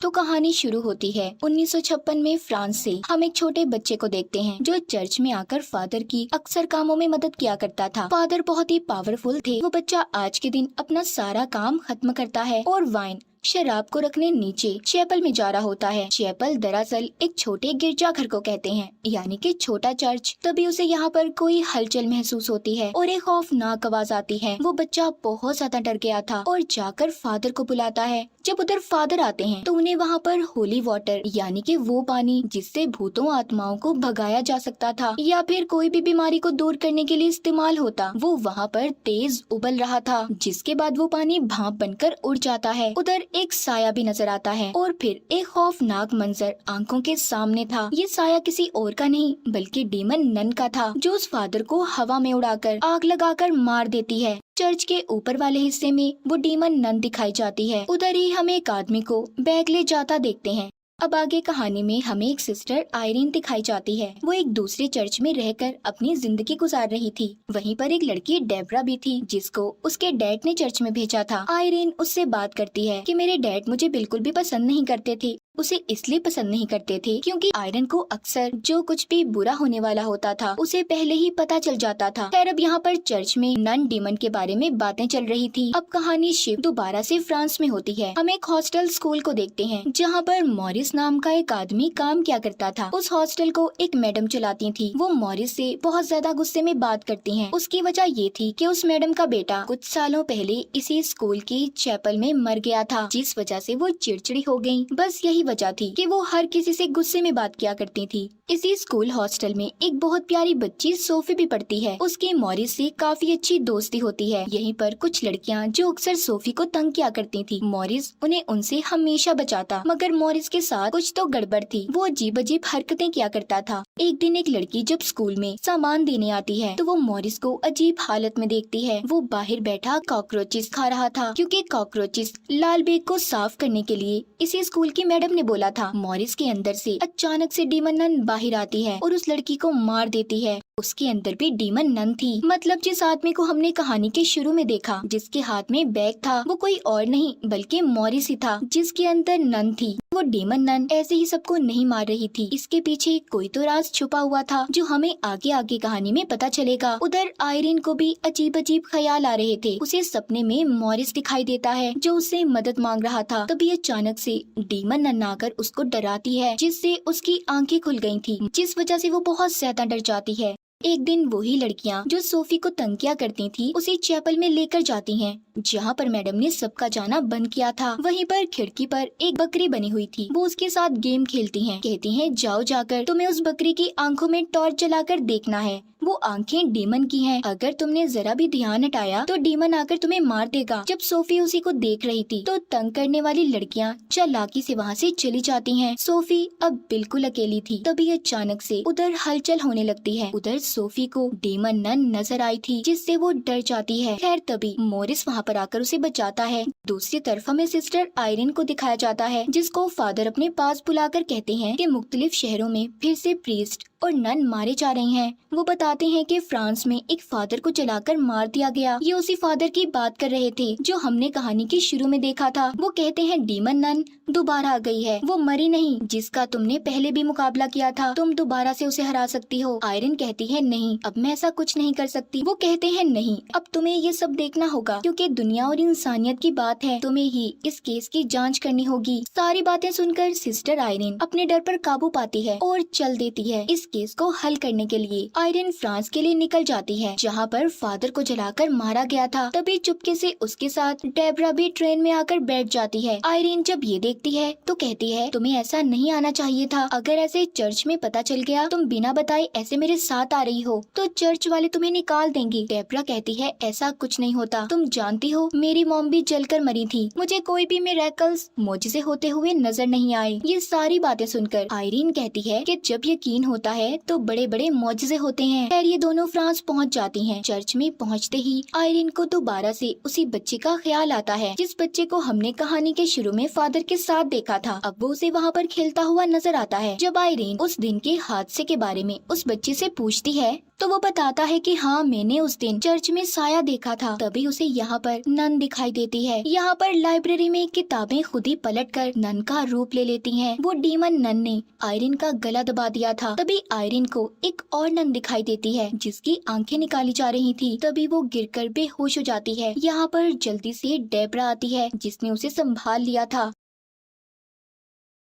तो कहानी शुरू होती है 1956 में फ्रांस से। हम एक छोटे बच्चे को देखते हैं जो चर्च में आकर फादर की अक्सर कामों में मदद किया करता था। फादर बहुत ही पावरफुल थे। वो बच्चा आज के दिन अपना सारा काम खत्म करता है और वाइन शराब को रखने नीचे चैपल में जा रहा होता है। चैपल दरअसल एक छोटे गिरजाघर को कहते हैं, यानी कि छोटा चर्च। तभी उसे यहाँ पर कोई हलचल महसूस होती है और एक खौफनाक आवाज आती है। वो बच्चा बहुत ज्यादा डर गया था और जाकर फादर को बुलाता है। जब उधर फादर आते हैं तो उन्हें वहाँ पर होली वाटर, यानी कि वो पानी जिससे भूतों आत्माओं को भगाया जा सकता था या फिर कोई भी बीमारी को दूर करने के लिए इस्तेमाल होता, वो वहाँ पर तेज उबल रहा था। जिसके बाद वो पानी भाप बनकर उड़ जाता है। उधर एक साया भी नजर आता है और फिर एक खौफनाक मंजर आंखों के सामने था। ये साया किसी और का नहीं बल्कि डीमन नन का था, जो उस फादर को हवा में उड़ाकर आग लगाकर मार देती है। चर्च के ऊपर वाले हिस्से में वो डीमन नन दिखाई जाती है। उधर ही हम एक आदमी को बैग ले जाता देखते हैं। अब आगे कहानी में हमें एक सिस्टर आयरीन दिखाई जाती है। वो एक दूसरे चर्च में रहकर अपनी जिंदगी गुजार रही थी। वहीं पर एक लड़की डेबरा भी थी जिसको उसके डैड ने चर्च में भेजा था। आयरीन उससे बात करती है कि मेरे डैड मुझे बिल्कुल भी पसंद नहीं करते थे। उसे इसलिए पसंद नहीं करते थे क्योंकि आयरन को अक्सर जो कुछ भी बुरा होने वाला होता था उसे पहले ही पता चल जाता था। खैर अब यहाँ पर चर्च में नन डीमन के बारे में बातें चल रही थी। अब कहानी शिफ्ट दोबारा से फ्रांस में होती है। हम एक हॉस्टल स्कूल को देखते हैं जहाँ पर मॉरिस नाम का एक आदमी काम किया करता था। उस हॉस्टल को एक मैडम चलाती थी। वो मॉरिस से बहुत ज्यादा गुस्से में बात करती हैं। उसकी वजह ये थी कि उस मैडम का बेटा कुछ सालों पहले इसी स्कूल की चैपल में मर गया था, जिस वजह से वो चिड़चिड़ी हो गयी। बस यही वजह थी कि वो हर किसी से गुस्से में बात किया करती थी। इसी स्कूल हॉस्टल में एक बहुत प्यारी बच्ची सोफी भी पढ़ती है। उसकी मॉरिस से काफी अच्छी दोस्ती होती है। यहीं पर कुछ लड़कियां जो अक्सर सोफी को तंग किया करती थी, मॉरिस उन्हें उनसे हमेशा बचाता। मगर मॉरिस के साथ कुछ तो गड़बड़ थी। वो अजीब अजीब हरकतें किया करता था। एक दिन एक लड़की जब स्कूल में सामान देने आती है तो वो मॉरिस को अजीब हालत में देखती है। वो बाहर बैठा कॉकरोचेस खा रहा था क्योंकि कॉकरोचेस लाल बैग को साफ करने के लिए इसी स्कूल की मैडम ने बोला था। मॉरिस के अंदर से अचानक से डीमन नन बाहर आती है और उस लड़की को मार देती है। उसके अंदर भी डीमन नन थी। मतलब जिस आदमी को हमने कहानी के शुरू में देखा जिसके हाथ में बैग था वो कोई और नहीं बल्कि मॉरिस ही था जिसके अंदर नन थी। वो डीमन नन ऐसे ही सबको नहीं मार रही थी। इसके पीछे कोई तो राज छुपा हुआ था जो हमें आगे आगे कहानी में पता चलेगा। उधर आयरीन को भी अजीब अजीब ख्याल आ रहे थे। उसे सपने में मॉरिस दिखाई देता है जो उससे मदद मांग रहा था। तभी अचानक से डीमन नन आकर उसको डराती है जिससे उसकी आंखें खुल गई थी, जिस वजह से वो बहुत ज्यादा डर जाती है। एक दिन वही लड़कियां जो सोफी को तंग किया करती थी उसे चैपल में लेकर जाती हैं जहाँ पर मैडम ने सबका जाना बंद किया था। वहीं पर खिड़की पर एक बकरी बनी हुई थी। वो उसके साथ गेम खेलती हैं। कहती हैं जाओ जाकर तुम्हें उस बकरी की आंखों में टॉर्च जलाकर देखना है। वो आंखें डीमन की हैं। अगर तुमने जरा भी ध्यान हटाया तो डीमन आकर तुम्हें मार देगा। जब सोफी उसी को देख रही थी तो तंग करने वाली लड़कियां चालाकी से वहाँ से चली जाती हैं। सोफी अब बिल्कुल अकेली थी। तभी अचानक से उधर हलचल होने लगती है। उधर सोफी को डीमन नन नजर आई थी जिससे वो डर जाती है। खैर तभी मॉरिस वहाँ पर आकर उसे बचाता है। दूसरी तरफ हमें सिस्टर आयरीन को दिखाया जाता है जिसको फादर अपने पास बुलाकर कहते हैं कि मुख्तलिफ शहरों में फिर से प्रीस्ट और नन मारे जा रहे हैं। वो बताते हैं कि फ्रांस में एक फादर को जलाकर मार दिया गया। ये उसी फादर की बात कर रहे थे जो हमने कहानी के शुरू में देखा था। वो कहते हैं डीमन नन दोबारा आ गई है। वो मरी नहीं जिसका तुमने पहले भी मुकाबला किया था। तुम दोबारा से उसे हरा सकती हो। आयरन कहती है नहीं, अब मैं ऐसा कुछ नहीं कर सकती। वो कहते हैं नहीं, अब तुम्हें ये सब देखना होगा क्योंकि दुनिया और इंसानियत की बात है। तुम्हें ही इस केस की जाँच करनी होगी। सारी बातें सुनकर सिस्टर आयरन अपने डर पर काबू पाती है और चल देती है। इस केस को हल करने के लिए आयरन फ्रांस के लिए निकल जाती है जहाँ पर फादर को जलाकर मारा गया था। तभी चुपके से उसके साथ डेबरा भी ट्रेन में आकर बैठ जाती है। आयरन जब ये देखती है तो कहती है तुम्हें ऐसा नहीं आना चाहिए था। अगर ऐसे चर्च में पता चल गया तुम बिना बताए ऐसे मेरे साथ आ रही हो तो चर्च वाले तुम्हें निकाल देंगे। डेबरा कहती है ऐसा कुछ नहीं होता। तुम जानती हो मेरी मॉम भी जलकर मरी थी। मुझे कोई भी मिरेकल्स मोजिज़े होते हुए नजर नहीं आए। ये सारी बातें सुनकर आयरन कहती है कि जब यकीन होता है तो बड़े बड़े मौजज़े होते हैं। खैर ये दोनों फ्रांस पहुंच जाती हैं। चर्च में पहुंचते ही आयरन को दोबारा से उसी बच्चे का ख्याल आता है जिस बच्चे को हमने कहानी के शुरू में फादर के साथ देखा था। अब वो उसे वहाँ पर खेलता हुआ नजर आता है। जब आयरन उस दिन के हादसे के बारे में उस बच्चे से पूछती है तो वो बताता है कि हाँ, मैंने उस दिन चर्च में साया देखा था। तभी उसे यहाँ पर नन दिखाई देती है। यहाँ पर लाइब्रेरी में किताबें खुद ही पलटकर नन का रूप ले लेती हैं। वो डीमन नन ने आयरिन का गला दबा दिया था। तभी आयरिन को एक और नन दिखाई देती है जिसकी आंखें निकाली जा रही थी। तभी वो गिरकर बेहोश हो जाती है। यहाँ पर जल्दी से डेब्रा आती है जिसने उसे संभाल लिया था।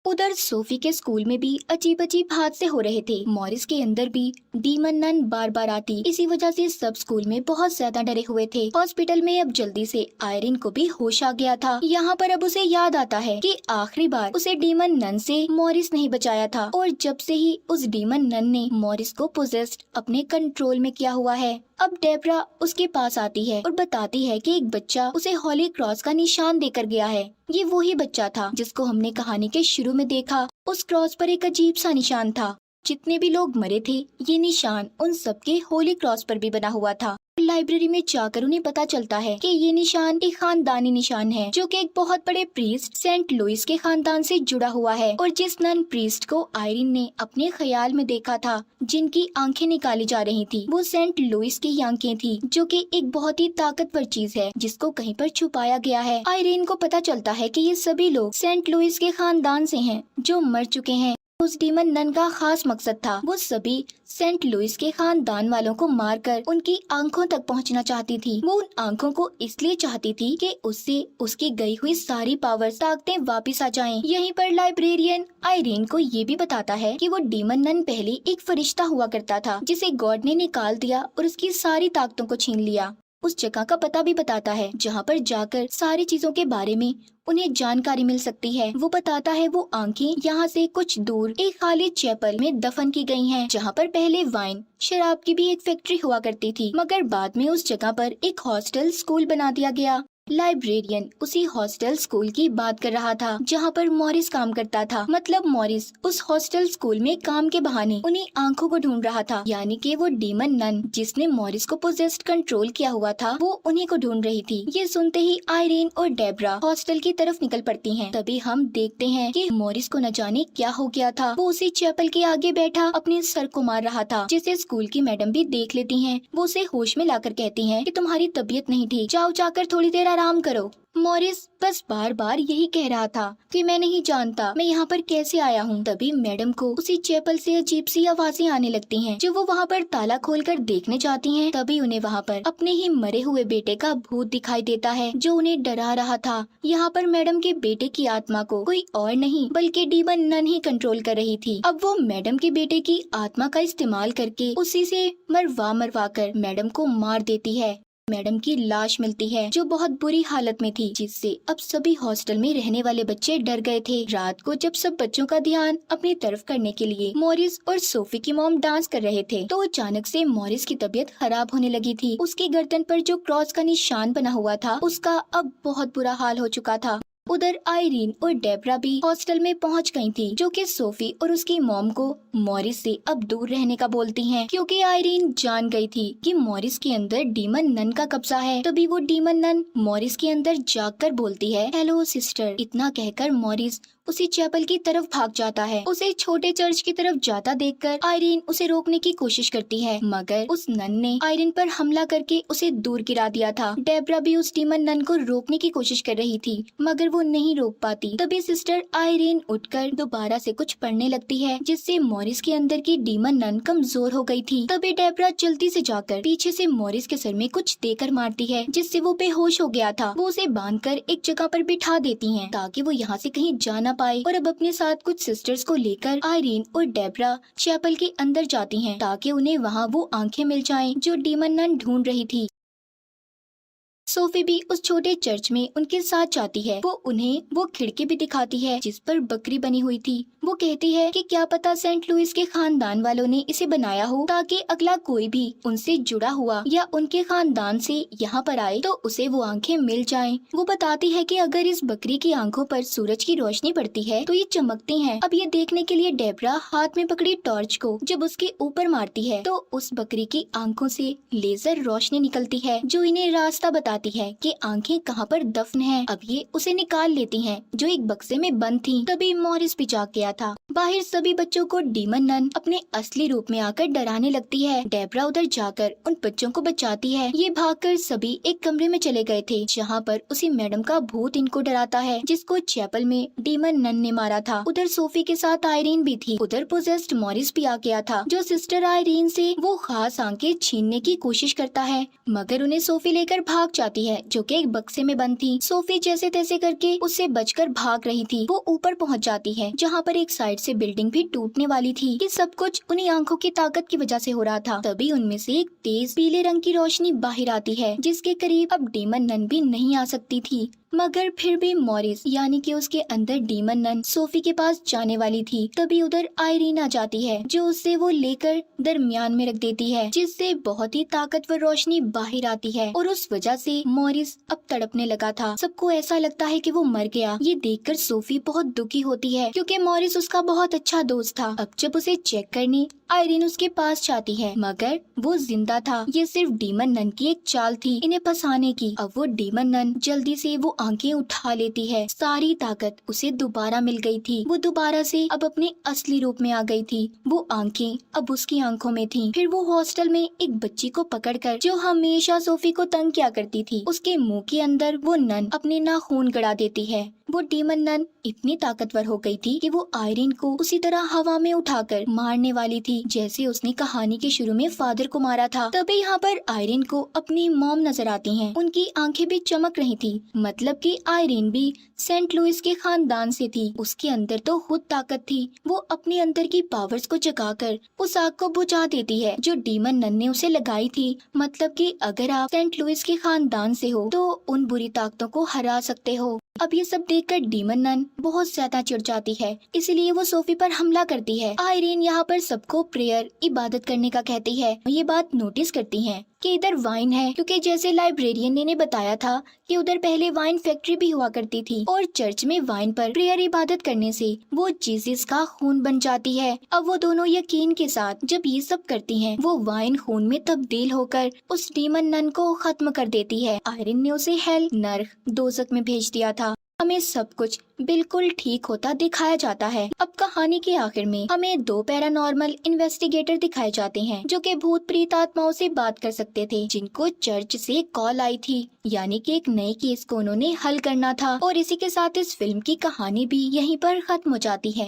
उधर सोफी के स्कूल में भी अजीब अजीब हादसे हो रहे थे। मॉरिस के अंदर भी डीमन नन बार बार आती। इसी वजह से सब स्कूल में बहुत ज्यादा डरे हुए थे। हॉस्पिटल में अब जल्दी से आयरिन को भी होश आ गया था। यहाँ पर अब उसे याद आता है कि आखिरी बार उसे डीमन नन से मॉरिस नहीं बचाया था, और जब से ही उस डीमन नन ने मॉरिस को पोजेस्ड अपने कंट्रोल में किया हुआ है। अब डेब्रा उसके पास आती है और बताती है कि एक बच्चा उसे हॉली क्रॉस का निशान देकर गया है। ये वही बच्चा था जिसको हमने कहानी के शुरू में देखा। उस क्रॉस पर एक अजीब सा निशान था। जितने भी लोग मरे थे, ये निशान उन सबके होली क्रॉस पर भी बना हुआ था। लाइब्रेरी में जाकर उन्हें पता चलता है कि ये निशान एक खानदानी निशान है जो कि एक बहुत बड़े प्रीस्ट सेंट लुइस के खानदान से जुड़ा हुआ है। और जिस नन प्रीस्ट को आयरिन ने अपने ख्याल में देखा था, जिनकी आंखें निकाली जा रही थी, वो सेंट लुइस की आंखें थी, जो कि एक बहुत ही ताकतवर चीज है जिसको कहीं पर छुपाया गया है। आयरिन को पता चलता है कि ये सभी लोग सेंट लुइस के खानदान से हैं जो मर चुके हैं। उस डीमन नन का खास मकसद था, वो सभी सेंट लुइस के खानदान वालों को मारकर उनकी आंखों तक पहुंचना चाहती थी। वो उन आंखों को इसलिए चाहती थी कि उससे उसकी गई हुई सारी पावर ताकतें वापस आ जाएं। यहीं पर लाइब्रेरियन आयरिन को ये भी बताता है कि वो डीमन नन पहले एक फरिश्ता हुआ करता था जिसे गॉड ने निकाल दिया और उसकी सारी ताकतों को छीन लिया। उस जगह का पता भी बताता है जहाँ पर जाकर सारी चीजों के बारे में उन्हें जानकारी मिल सकती है। वो बताता है वो आंखें यहाँ से कुछ दूर एक खाली चैपल में दफन की गई हैं, जहाँ पर पहले वाइन शराब की भी एक फैक्ट्री हुआ करती थी, मगर बाद में उस जगह पर एक हॉस्टल स्कूल बना दिया गया। लाइब्रेरियन उसी हॉस्टल स्कूल की बात कर रहा था जहाँ पर मॉरिस काम करता था। मतलब मॉरिस उस हॉस्टल स्कूल में काम के बहाने उन्हीं आंखों को ढूंढ रहा था, यानी कि वो डीमन नन जिसने मॉरिस को पोजेस्ड कंट्रोल किया हुआ था, वो उन्हीं को ढूंढ रही थी। ये सुनते ही आयरिन और डेब्रा हॉस्टल की तरफ निकल पड़ती हैं। तभी हम देखते हैं कि मॉरिस को न जाने क्या हो गया था। वो उसी चैपल के आगे बैठा अपने सर को मार रहा था, जिसे स्कूल की मैडम भी देख लेती हैं। वो उसे होश में लाकर कहती हैं कि तुम्हारी तबीयत नहीं ठीक, जाओ जाकर थोड़ी देर आराम करो। मॉरिस बस बार बार यही कह रहा था कि मैं नहीं जानता मैं यहाँ पर कैसे आया हूँ। तभी मैडम को उसी चैपल से अजीब सी आवाजें आने लगती हैं। जब वो वहाँ पर ताला खोलकर देखने जाती हैं, तभी उन्हें वहाँ पर अपने ही मरे हुए बेटे का भूत दिखाई देता है जो उन्हें डरा रहा था। यहाँ पर मैडम के बेटे की आत्मा को कोई और नहीं बल्कि डीमन नन ही कंट्रोल कर रही थी। अब वो मैडम के बेटे की आत्मा का इस्तेमाल करके उसी से मरवा कर मैडम को मार देती है। मैडम की लाश मिलती है जो बहुत बुरी हालत में थी, जिससे अब सभी हॉस्टल में रहने वाले बच्चे डर गए थे। रात को जब सब बच्चों का ध्यान अपनी तरफ करने के लिए मॉरिस और सोफी की मॉम डांस कर रहे थे, तो अचानक से मॉरिस की तबीयत खराब होने लगी थी। उसकी गर्दन पर जो क्रॉस का निशान बना हुआ था, उसका अब बहुत बुरा हाल हो चुका था। उधर आयरीन और डेब्रा भी हॉस्टल में पहुंच गई थी, जो कि सोफी और उसकी मॉम को मॉरिस से अब दूर रहने का बोलती हैं, क्योंकि आयरीन जान गई थी कि मॉरिस के अंदर डीमन नन का कब्जा है। तभी वो डीमन नन मॉरिस के अंदर जाकर बोलती है, हेलो सिस्टर। इतना कहकर मॉरिस उसी चैपल की तरफ भाग जाता है। उसे छोटे चर्च की तरफ जाता देखकर आयरीन उसे रोकने की कोशिश करती है, मगर उस नन ने आयरीन पर हमला करके उसे दूर गिरा दिया था। डेब्रा भी उस डीमन नन को रोकने की कोशिश कर रही थी, मगर वो नहीं रोक पाती। तभी सिस्टर आयरीन उठकर दोबारा से कुछ पढ़ने लगती है, जिससे मॉरिस के अंदर की डीमन नन कमजोर हो गई थी। तभी डेब्रा जल्दी से जाकर पीछे से मॉरिस के सर में कुछ देकर मारती है, जिससे वो बेहोश हो गया था। वो उसे बांधकर एक जगह पर बिठा देती हैं, ताकि वो यहाँ से कहीं जा ना पाए। और अब अपने साथ कुछ सिस्टर्स को लेकर आयरीन और डेब्रा चैपल के अंदर जाती हैं, ताकि उन्हें वहाँ वो आंखें मिल जाएं जो डीमन नन ढूंढ रही थी। सोफी भी उस छोटे चर्च में उनके साथ जाती है। वो उन्हें वो खिड़की भी दिखाती है जिस पर बकरी बनी हुई थी। वो कहती है कि क्या पता सेंट लुइस के खानदान वालों ने इसे बनाया हो, ताकि अगला कोई भी उनसे जुड़ा हुआ या उनके खानदान से यहाँ पर आए तो उसे वो आंखें मिल जाएं। वो बताती है कि अगर इस बकरी की आंखों पर सूरज की रोशनी पड़ती है तो ये चमकती हैं। अब ये देखने के लिए डेब्रा हाथ में पकड़ी टॉर्च को जब उसके ऊपर मारती है, तो उस बकरी की आंखों से लेजर रोशनी निकलती है, जो इन्हें रास्ता बताती जाती है कि आंखें कहाँ पर दफन हैं। अब ये उसे निकाल लेती हैं जो एक बक्से में बंद थी। तभी मॉरिस भी जाग गया था। बाहर सभी बच्चों को डीमन नन अपने असली रूप में आकर डराने लगती है। डेब्रा उधर जाकर उन बच्चों को बचाती है। ये भागकर सभी एक कमरे में चले गए थे जहाँ पर उसी मैडम का भूत इनको डराता है जिसको चैपल में डीमन नन ने मारा था। उधर सोफी के साथ आयरीन भी थी। उधर पोजेस्ड मॉरिस भी आ गया था जो सिस्टर आयरीन से वो खास आंखें छीनने की कोशिश करता है, मगर उन्हें सोफी लेकर भाग जाती है जो कि एक बक्से में बंद थी। सोफी जैसे तैसे करके उससे बचकर भाग रही थी। वो ऊपर पहुंच जाती है जहाँ पर एक साइड से बिल्डिंग भी टूटने वाली थी। ये सब कुछ उन्हीं आंखों की ताकत की वजह से हो रहा था। तभी उनमें से एक तेज पीले रंग की रोशनी बाहर आती है जिसके करीब अब डीमन नन भी नहीं आ सकती थी। मगर फिर भी मॉरिस यानी कि उसके अंदर डीमन नन सोफी के पास जाने वाली थी। तभी उधर आयरीन आ जाती है जो उसे वो लेकर दरमियान में रख देती है जिससे बहुत ही ताकतवर रोशनी बाहर आती है और उस वजह से मॉरिस अब तड़पने लगा था। सबको ऐसा लगता है कि वो मर गया। ये देखकर सोफी बहुत दुखी होती है क्योंकि मॉरिस उसका बहुत अच्छा दोस्त था। अब जब उसे चेक करने आयरीन उसके पास जाती है मगर वो जिंदा था। ये सिर्फ डीमन नन की एक चाल थी इन्हें फंसाने की। अब वो डीमन नन जल्दी से वो आंखें उठा लेती है। सारी ताकत उसे दोबारा मिल गई थी। वो दोबारा से अब अपने असली रूप में आ गई थी। वो आंखें अब उसकी आंखों में थी। फिर वो हॉस्टल में एक बच्ची को पकड़कर जो हमेशा सोफी को तंग किया करती थी उसके मुंह के अंदर वो नन अपने नाखून गड़ा देती है। वो डीमन नन इतनी ताकतवर हो गई थी कि वो आयरीन को उसी तरह हवा में उठाकर मारने वाली थी जैसे उसने कहानी के शुरू में फादर को मारा था। तभी यहाँ पर आयरीन को अपनी मॉम नजर आती हैं। उनकी आंखें भी चमक रही थी, मतलब कि आयरीन भी सेंट लुइस के खानदान से थी। उसके अंदर तो खुद ताकत थी। वो अपने अंदर की पावर्स को जगाकर उस आग को बुझा देती है जो डीमन नन ने उसे लगाई थी। मतलब कि अगर आप सेंट लुइस के खानदान से हो तो उन बुरी ताकतों को हरा सकते हो। अब ये सब देखकर डीमन नन बहुत ज्यादा चिढ़ जाती है, इसलिए वो सोफी पर हमला करती है। आयरीन यहाँ पर सबको प्रेयर इबादत करने का कहती है। ये बात नोटिस करती है कि इधर वाइन है क्योंकि जैसे लाइब्रेरियन ने बताया था कि उधर पहले वाइन फैक्ट्री भी हुआ करती थी और चर्च में वाइन पर प्रेयर इबादत करने से वो जीसस का खून बन जाती है। अब वो दोनों यकीन के साथ जब ये सब करती हैं, वो वाइन खून में तब्दील होकर उस डीमन नन को खत्म कर देती है। आयरन ने उसे हेल नर्क दोजख में भेज दिया था। हमें सब कुछ बिल्कुल ठीक होता दिखाया जाता है। अब कहानी के आखिर में हमें 2 पैरानॉर्मल इन्वेस्टिगेटर दिखाए जाते हैं जो कि भूत प्रेत आत्माओं से बात कर सकते थे, जिनको चर्च से कॉल आई थी, यानी कि एक नए केस को उन्होंने हल करना था। और इसी के साथ इस फिल्म की कहानी भी यहीं पर खत्म हो जाती है।